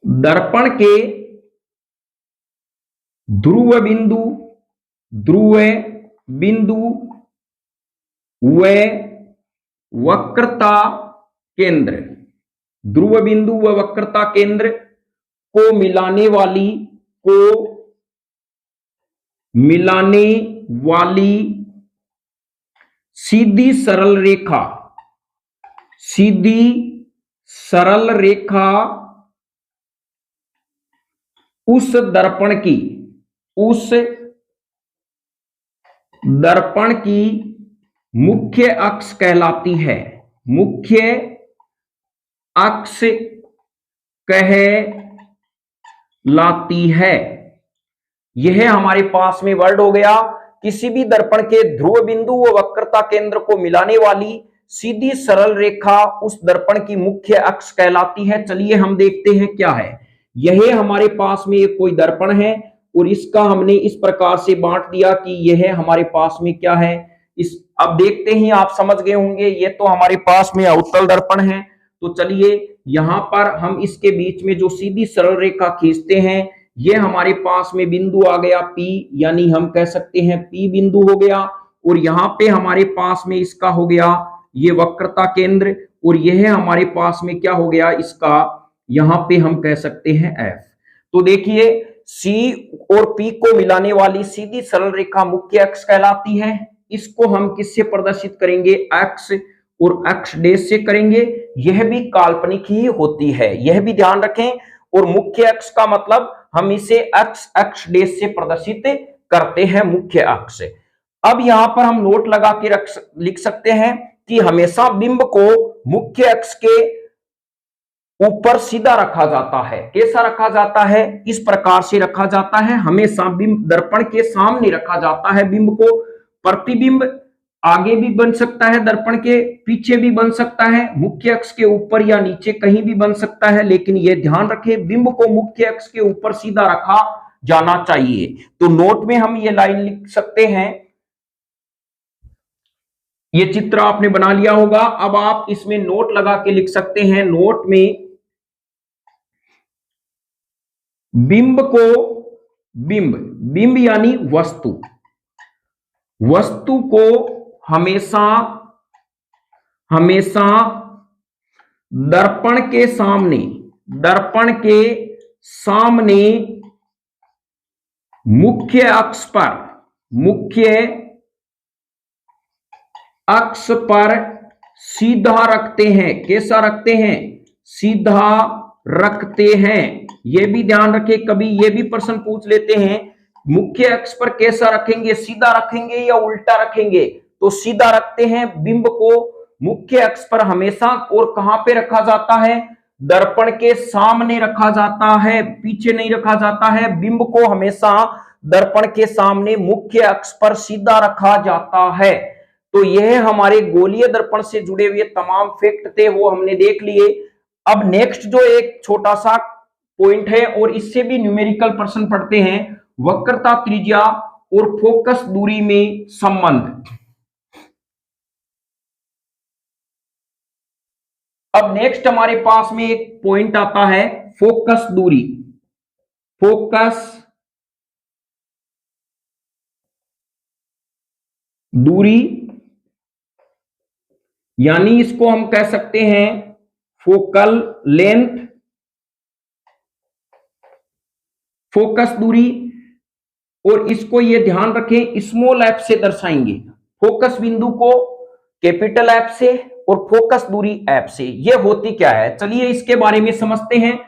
Speaker 1: दर्पण के ध्रुव बिंदु, ध्रुव बिंदु व वक्रता केंद्र, ध्रुव बिंदु व वक्रता केंद्र को मिलाने वाली सीधी सरल रेखा, सीधी सरल रेखा उस दर्पण की मुख्य अक्ष कहलाती है। मुख्य अक्ष कहलाती है। यह हमारे पास में वर्ड हो गया किसी भी दर्पण के ध्रुव बिंदु व वक्रता केंद्र को मिलाने वाली सीधी सरल रेखा उस दर्पण की मुख्य अक्ष कहलाती है। चलिए हम देखते हैं क्या है। यह हमारे पास में एक कोई दर्पण है और इसका हमने इस प्रकार से बांट दिया कि यह हमारे पास में क्या है। इस अब देखते ही आप समझ गए होंगे, ये तो हमारे पास में अवतल दर्पण है। तो चलिए यहां पर हम इसके बीच में जो सीधी सरल रेखा खींचते हैं, ये हमारे पास में बिंदु आ गया P, यानी हम कह सकते हैं P बिंदु हो गया। और यहाँ पे हमारे पास में इसका हो गया ये वक्रता केंद्र, और यह हमारे पास में क्या हो गया इसका, यहाँ पे हम कह सकते हैं F। तो देखिए C और P को मिलाने वाली सीधी सरल रेखा मुख्य अक्ष कहलाती है। इसको हम किससे प्रदर्शित करेंगे, X और X डैश से करेंगे। यह भी काल्पनिक ही होती है, यह भी ध्यान रखें। और मुख्य अक्ष का मतलब हम इसे X डैश से प्रदर्शित करते हैं, मुख्य अक्ष। अब यहां पर हम नोट लगा के लिख सकते हैं कि हमेशा बिंब को मुख्य अक्ष के ऊपर सीधा रखा जाता है। कैसा रखा जाता है, इस प्रकार से रखा जाता है। हमेशा बिंब दर्पण के सामने रखा जाता है बिंब को। प्रतिबिंब आगे भी बन सकता है, दर्पण के पीछे भी बन सकता है, मुख्य अक्ष के ऊपर या नीचे कहीं भी बन सकता है, लेकिन यह ध्यान रखें बिंब को मुख्य अक्ष के ऊपर सीधा रखा जाना चाहिए। तो नोट में हम ये लाइन लिख सकते हैं। ये चित्र आपने बना लिया होगा। अब आप इसमें नोट लगा के लिख सकते हैं। नोट में बिंब को बिंब यानी वस्तु, वस्तु को हमेशा दर्पण के सामने मुख्य अक्ष पर सीधा रखते हैं। कैसा रखते हैं, सीधा रखते हैं। यह भी ध्यान रखें, कभी यह भी प्रश्न पूछ लेते हैं मुख्य अक्ष पर कैसा रखेंगे, सीधा रखेंगे या उल्टा रखेंगे। तो सीधा रखते हैं। बिंब को मुख्य अक्ष पर हमेशा और कहां पे रखा जाता है, दर्पण के सामने रखा जाता है, पीछे नहीं रखा जाता है। बिंब को हमेशा दर्पण के सामने मुख्य अक्ष पर सीधा रखा जाता है। तो यह हमारे गोलीय दर्पण से जुड़े हुए तमाम फैक्ट थे, वो हमने देख लिए। अब नेक्स्ट जो एक छोटा सा पॉइंट है, और इससे भी न्यूमेरिकल प्रश्न पढ़ते हैं, वक्रता त्रिज्या और फोकस दूरी में संबंध। अब नेक्स्ट हमारे पास में एक पॉइंट आता है फोकस दूरी। फोकस दूरी यानी इसको हम कह सकते हैं फोकल लेंथ, फोकस दूरी। और इसको ये ध्यान रखें स्मॉल एफ से दर्शाएंगे, फोकस बिंदु को कैपिटल एफ से और फोकस दूरी एफ से। ये होती क्या है, चलिए इसके बारे में समझते हैं।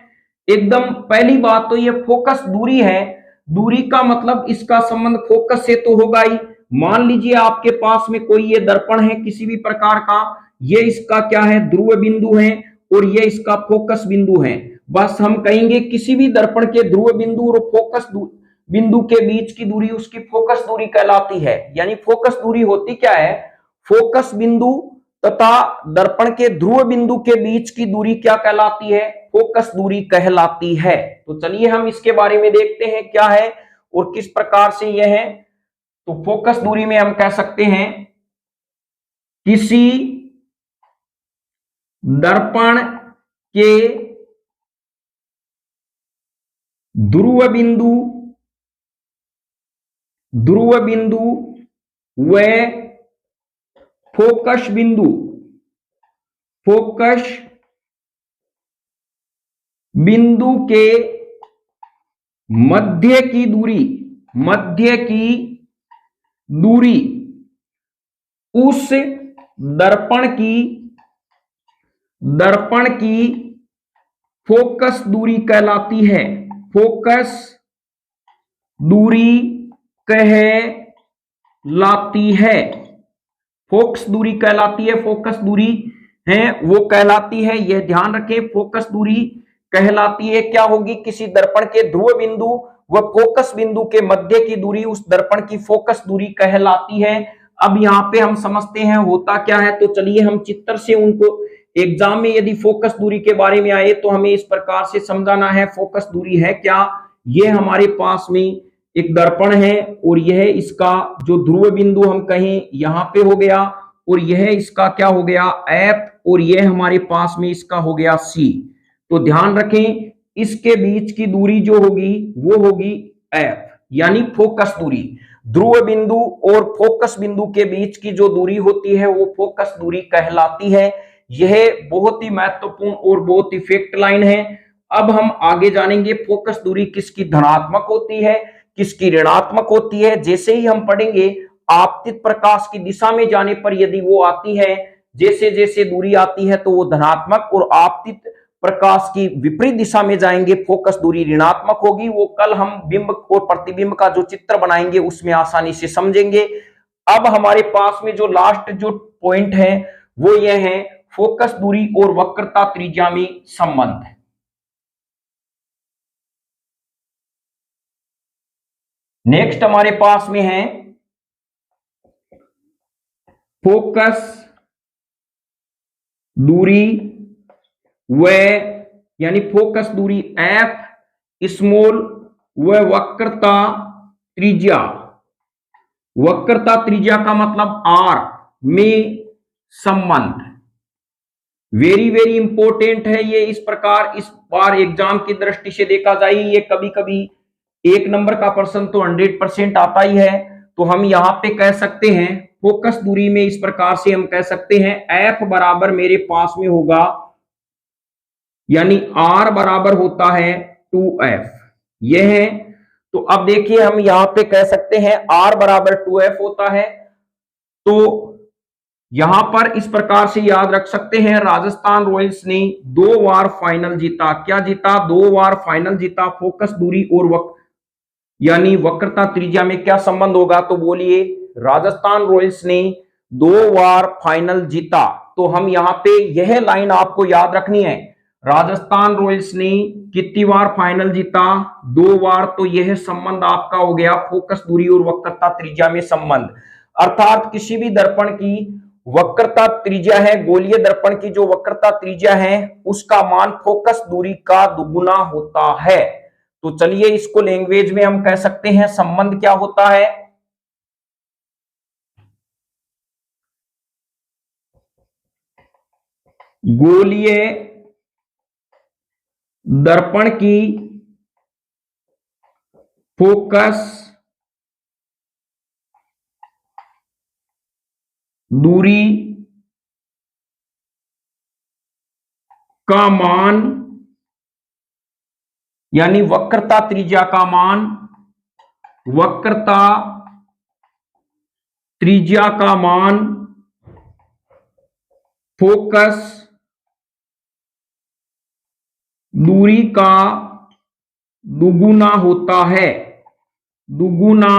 Speaker 1: एकदम पहली बात तो ये फोकस दूरी है। दूरी का मतलब इसका संबंध फोकस से तो होगा ही। मान लीजिए आपके पास में कोई ये दर्पण है किसी भी प्रकार का, ये इसका क्या है, ध्रुव बिंदु है, और ये इसका फोकस बिंदु है। बस हम कहेंगे किसी भी दर्पण के ध्रुव बिंदु और फोकस बिंदु के बीच की दूरी उसकी फोकस दूरी कहलाती है। यानी फोकस दूरी होती क्या है, फोकस बिंदु तथा दर्पण के ध्रुव बिंदु के बीच की दूरी क्या कहलाती है, फोकस दूरी कहलाती है। तो चलिए हम इसके बारे में देखते हैं क्या है और किस प्रकार से यह है। तो फोकस दूरी में हम कह सकते हैं किसी दर्पण के ध्रुव बिंदु व फोकस बिंदु के मध्य की दूरी उस दर्पण की फोकस दूरी कहलाती है। फोकस दूरी कहलाती है, फोकस दूरी कहलाती है, फोकस दूरी है वो कहलाती है। यह ध्यान रखें, फोकस दूरी कहलाती है क्या होगी, किसी दर्पण के ध्रुव बिंदु वह फोकस बिंदु के मध्य की दूरी उस दर्पण की फोकस दूरी कहलाती है। अब यहाँ पे हम समझते हैं होता क्या है, तो चलिए हम चित्र से उनको एग्जाम में यदि फोकस दूरी के बारे में आए तो हमें इस प्रकार से समझाना है फोकस दूरी है क्या। ये हमारे पास में एक दर्पण है और यह इसका जो ध्रुव बिंदु हम कहें यहाँ पे हो गया, और यह इसका क्या हो गया एफ, और यह हमारे पास में इसका हो गया सी। तो ध्यान रखें इसके बीच की दूरी जो होगी वो होगी एफ, यानी फोकस दूरी। ध्रुव बिंदु और फोकस बिंदु के बीच की जो दूरी होती है वो फोकस दूरी कहलाती है। यह बहुत ही महत्वपूर्ण और बहुत ही फैक्ट लाइन है। अब हम आगे जानेंगे फोकस दूरी किसकी धनात्मक होती है, किसकी ऋणात्मक होती है। जैसे ही हम पढ़ेंगे आपतित प्रकाश की दिशा में जाने पर यदि वो आती है, जैसे जैसे दूरी आती है तो वो धनात्मक, और आपतित प्रकाश की विपरीत दिशा में जाएंगे फोकस दूरी ऋणात्मक होगी। वो कल हम बिंब और प्रतिबिंब का जो चित्र बनाएंगे उसमें आसानी से समझेंगे। अब हमारे पास में जो लास्ट जो पॉइंट है वो ये है फोकस दूरी और वक्रता त्रिज्या में संबंध। नेक्स्ट हमारे पास में है फोकस दूरी व यानी फोकस दूरी एफ स्मॉल व वक्रता त्रिज्या। वक्रता त्रिज्या का मतलब आर में संबंध। वेरी वेरी इंपॉर्टेंट है ये। इस प्रकार इस बार एग्जाम की दृष्टि से देखा जाए ये कभी कभी 1 नंबर का प्रश्न तो 100% आता ही है। तो हम यहां पे कह सकते हैं फोकस दूरी में इस प्रकार से हम कह सकते हैं एफ बराबर मेरे पास में होगा, यानी आर बराबर होता है 2f। यह है। तो अब देखिए हम यहां पे कह सकते हैं आर बराबर 2f होता है। तो यहां पर इस प्रकार से याद रख सकते हैं राजस्थान रॉयल्स ने 2 बार फाइनल जीता। क्या जीता? 2 बार फाइनल जीता। फोकस दूरी और यानी वक्रता त्रिज्या में क्या संबंध होगा? तो बोलिए राजस्थान रॉयल्स ने 2 बार फाइनल जीता। तो हम यहां पे यह लाइन आपको याद रखनी है, राजस्थान रॉयल्स ने कितनी बार फाइनल जीता? 2 बार। तो यह संबंध आपका हो गया फोकस दूरी और वक्रता त्रिज्या में संबंध। अर्थात किसी भी दर्पण की वक्रता त्रिज्या है, गोलीय दर्पण की जो वक्रता त्रिज्या है उसका मान फोकस दूरी का दुगुना होता है। तो चलिए इसको लैंग्वेज में हम कह सकते हैं संबंध क्या होता है? गोलीय दर्पण की फोकस दूरी का मान यानी वक्रता त्रिज्या का मान, वक्रता त्रिज्या का मान फोकस दूरी का दुगुना होता है। दुगुना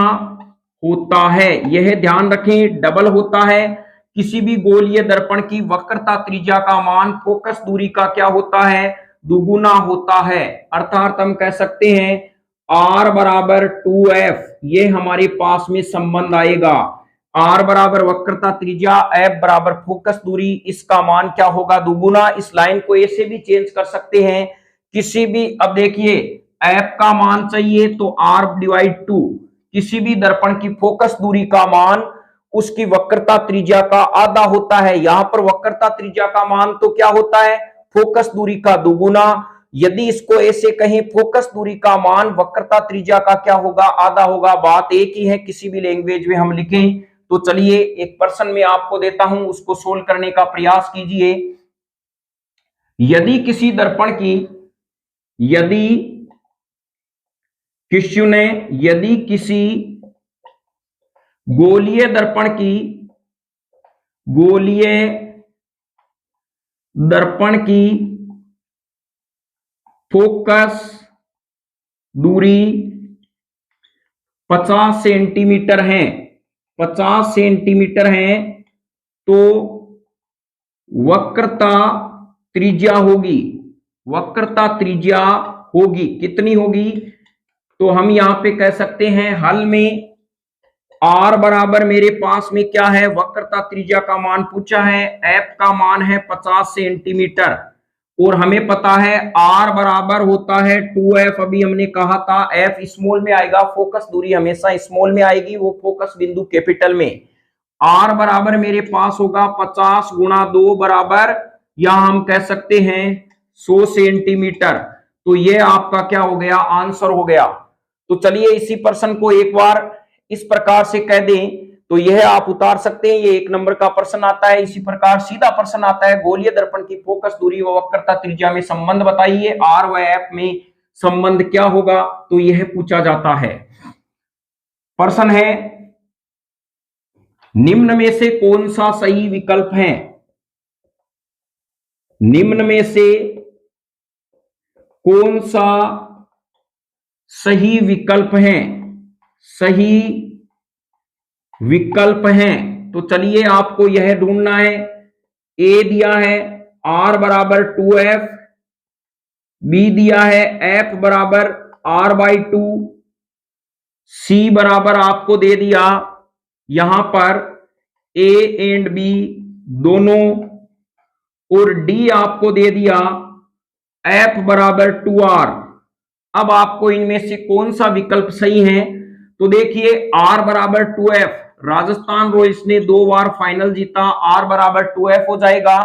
Speaker 1: होता है, यह ध्यान रखें, डबल होता है। किसी भी गोलीय दर्पण की वक्रता त्रिज्या का मान फोकस दूरी का क्या होता है? दुगुना होता है। अर्थात हम कह सकते हैं R बराबर 2f, ये हमारे पास में संबंध आएगा। R बराबर वक्रता त्रिज्या, F बराबर फोकस दूरी, इसका मान क्या होगा? दुगुना। इस लाइन को ऐसे भी चेंज कर सकते हैं किसी भी, अब देखिए F का मान चाहिए तो R डिवाइड 2, किसी भी दर्पण की फोकस दूरी का मान उसकी वक्रता त्रिज्या का आधा होता है। यहां पर वक्रता त्रिज्या का मान तो क्या होता है? फोकस दूरी का दुगुना। यदि इसको ऐसे कहें फोकस दूरी का मान वक्रता त्रिज्या का क्या होगा? आधा होगा। बात एक ही है, किसी भी लैंग्वेज में हम लिखें। तो चलिए एक प्रश्न में आपको देता हूं, उसको सोल्व करने का प्रयास कीजिए। यदि किसी दर्पण की यदि किसी गोलीय दर्पण की फोकस दूरी 50 सेंटीमीटर है, 50 सेंटीमीटर है, तो वक्रता त्रिज्या होगी, वक्रता त्रिज्या होगी कितनी होगी? तो हम यहां पे कह सकते हैं हल में R बराबर मेरे पास में क्या है, वक्रता त्रिज्या का मान पूछा है, F का मान है 50 सेंटीमीटर और हमें पता है R बराबर होता है 2F। अभी हमने कहा था F स्मॉल में आएगा, फोकस दूरी हमेशा स्मॉल में आएगी, वो फोकस बिंदु कैपिटल में। R बराबर मेरे पास होगा 50 गुणा 2 बराबर, या हम कह सकते हैं 100 सेंटीमीटर। तो ये आपका क्या हो गया, आंसर हो गया। तो चलिए इसी प्रश्न को एक बार इस प्रकार से कह दें तो यह आप उतार सकते हैं, ये 1 नंबर का प्रश्न आता है। इसी प्रकार सीधा प्रश्न आता है, गोलीय दर्पण की फोकस दूरी व वक्रता त्रिज्या में संबंध बताइए, R व F में संबंध क्या होगा, तो यह पूछा जाता है। प्रश्न है, निम्न में से कौन सा सही विकल्प है, निम्न में से कौन सा सही विकल्प है, सही विकल्प है। तो चलिए आपको यह ढूंढना है। ए दिया है R बराबर 2F, बी दिया है F बराबर R/2, सी बराबर आपको दे दिया यहां पर A एंड B दोनों, और डी आपको दे दिया F बराबर 2R। अब आपको इनमें से कौन सा विकल्प सही है, तो देखिए R बराबर 2F, राजस्थान रॉयल्स ने 2 बार फाइनल जीता, R बराबर 2F हो जाएगा।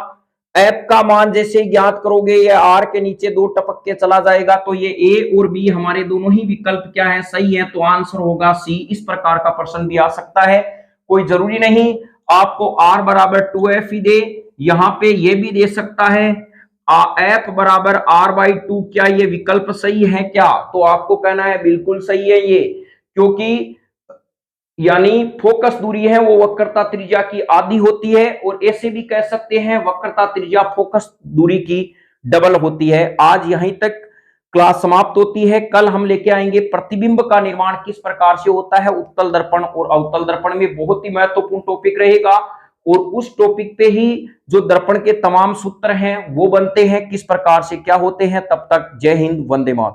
Speaker 1: F का मान जैसे ज्ञात करोगे ये R के नीचे 2 टपक के चला जाएगा, तो ये A और B हमारे दोनों ही विकल्प क्या है, सही है, तो आंसर होगा सी। इस प्रकार का प्रश्न भी आ सकता है, कोई जरूरी नहीं आपको R बराबर 2F ही दे, यहां पे ये भी दे सकता है F बराबर R/2। क्या ये विकल्प सही है क्या, तो आपको कहना है बिल्कुल सही है ये, क्योंकि यानी फोकस दूरी है वो वक्रता त्रिज्या की आधी होती है, और ऐसे भी कह सकते हैं वक्रता त्रिज्या फोकस दूरी की डबल होती है। आज यहीं तक क्लास समाप्त होती है। कल हम लेके आएंगे प्रतिबिंब का निर्माण किस प्रकार से होता है उत्तल दर्पण और अवतल दर्पण में, बहुत ही महत्वपूर्ण टॉपिक रहेगा, और उस टॉपिक पे ही जो दर्पण के तमाम सूत्र हैं वो बनते हैं, किस प्रकार से क्या होते हैं। तब तक जय हिंद, वंदे मातरम।